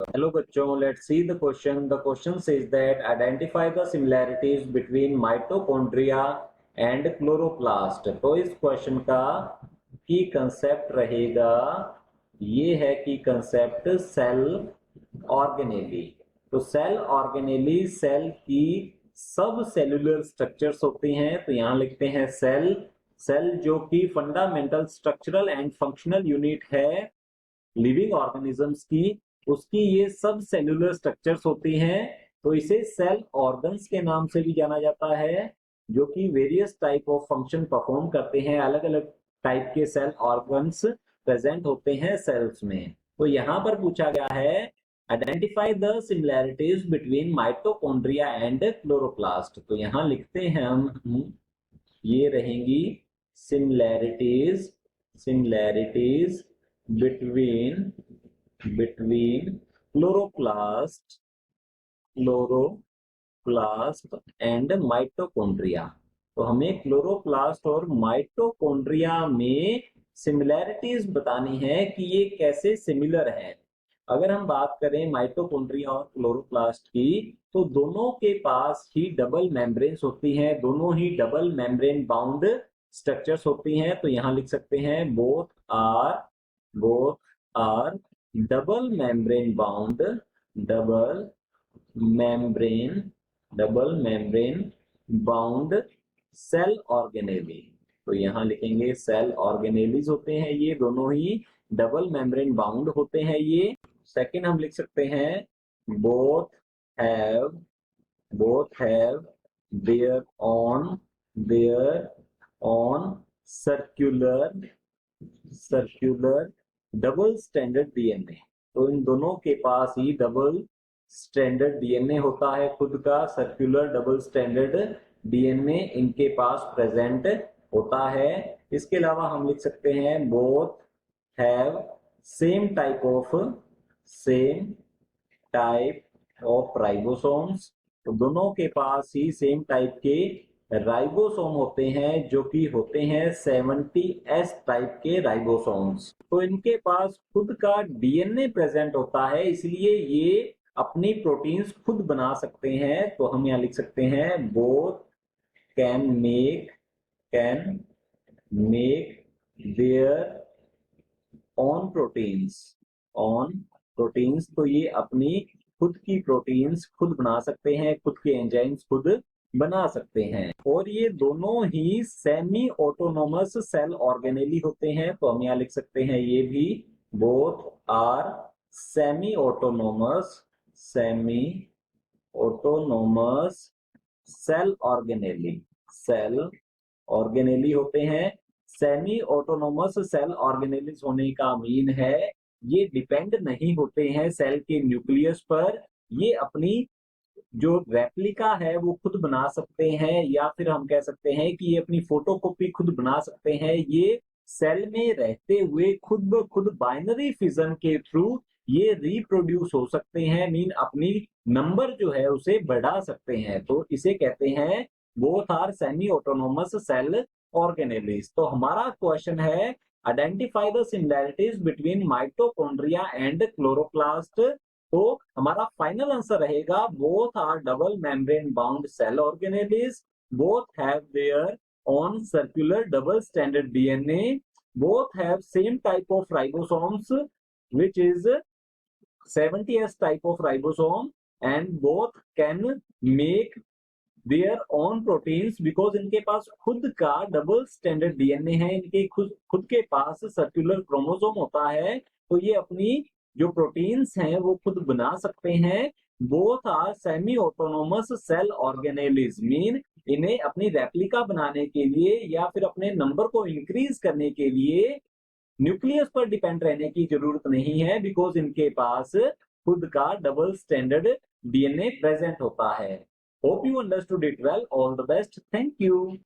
Hello बच्चों, let's see the question. The question says that identify the similarities between mitochondria and chloroplast. तो इस question का की concept रहेगा, ये है कि कंसेप्ट सेल ऑर्गेनेली। तो सेल ऑर्गेनेली सेल की सब सेलुलर स्ट्रक्चर्स होती हैं। तो यहाँ लिखते हैं सेल। सेल जो कि fundamental structural and functional unit है लिविंग ऑर्गेनिजम्स की, उसकी ये सब सेलुलर स्ट्रक्चर्स होती हैं। तो इसे सेल ऑर्गन्स के नाम से भी जाना जाता है, जो कि various type of function perform करते हैं। अलग अलग टाइप के सेल ऑर्गन्स प्रेजेंट होते हैं सेल्स में। तो यहाँ पर पूछा गया है identify the similarities between mitochondria and chloroplast. तो यहाँ लिखते हैं हम ये रहेंगी similarities similarities between chloroplast and mitochondria. तो हमें क्लोरोप्लास्ट और माइटोकॉन्ड्रिया में सिमिलैरिटीज बतानी है कि ये कैसे सिमिलर है। अगर हम बात करें माइटोकॉन्ड्रिया और क्लोरोप्लास्ट की, तो दोनों के पास ही डबल मेम्ब्रेन्स होती हैं, दोनों ही डबल मेम्ब्रेन बाउंड स्ट्रक्चर्स होती हैं। तो यहाँ लिख सकते हैं both are double membrane bound double membrane bound cell organelle। तो यहाँ लिखेंगे सेल ऑर्गेनेलीज होते हैं, ये दोनों ही डबल मेम्ब्रेन बाउंड होते हैं ये। सेकंड हम लिख सकते हैं both have their on circular double standard DNA. तो इन दोनों के पास ही डबल स्टैंडर्ड डीएनए होता है, खुद का सर्कुलर डबल स्टैंडर्ड डीएनए इनके पास प्रेजेंट होता है। इसके अलावा हम लिख सकते हैं both have same type of ribosomes. तो दोनों के पास ही सेम टाइप के राइबोसोम होते हैं, जो कि होते हैं 70S टाइप के राइबोसोम्स। तो इनके पास खुद का डीएनए प्रेजेंट होता है, इसलिए ये अपनी प्रोटीन्स खुद बना सकते हैं। तो हम यहाँ लिख सकते हैं both can make their on proteins. तो ये अपनी खुद की प्रोटीन्स खुद बना सकते हैं, खुद के एंजाइम्स खुद बना सकते हैं। और ये दोनों ही सेमी ऑटोनोमस सेल ऑर्गेनेली होते हैं। तो हम यहाँ लिख सकते हैं ये भी both are semi autonomous cell organelle होते हैं। सेमी ऑटोनोमस सेल ऑर्गेनेलिस होने का मीन है ये डिपेंड नहीं होते हैं सेल के न्यूक्लियस पर, ये अपनी जो रेप्लिका है वो खुद बना सकते हैं, या फिर हम कह सकते हैं कि ये अपनी फोटोकॉपी खुद बना सकते हैं। ये सेल में रहते हुए खुद ब खुद बाइनरी फिजन के थ्रू ये रिप्रोड्यूस हो सकते हैं, मीन अपनी नंबर जो है उसे बढ़ा सकते हैं। तो इसे कहते हैं both are semi autonomous cell organelles. तो हमारा क्वेश्चन है identify the similarities between mitochondria and chloroplast. तो हमारा फाइनल आंसर रहेगा both are double membrane bound cell organelles, both have their own circular double stranded DNA, both have same type of ribosomes which is 70S type of ribosome, and both can make their own proteins because इनके पास खुद का double standard DNA है, इनके खुद के पास circular chromosome होता है। तो ये अपनी जो प्रोटीन्स हैं वो खुद बना सकते हैं। Both are semi autonomous cell organelles, mean इन्हें अपनी रेप्लिका बनाने के लिए या फिर अपने नंबर को इंक्रीज करने के लिए न्यूक्लियस पर डिपेंड रहने की जरूरत नहीं है, बिकॉज इनके पास खुद का डबल स्टैंडर्ड डीएनए प्रेजेंट होता है। Hope you understood it well. All the best. Thank you.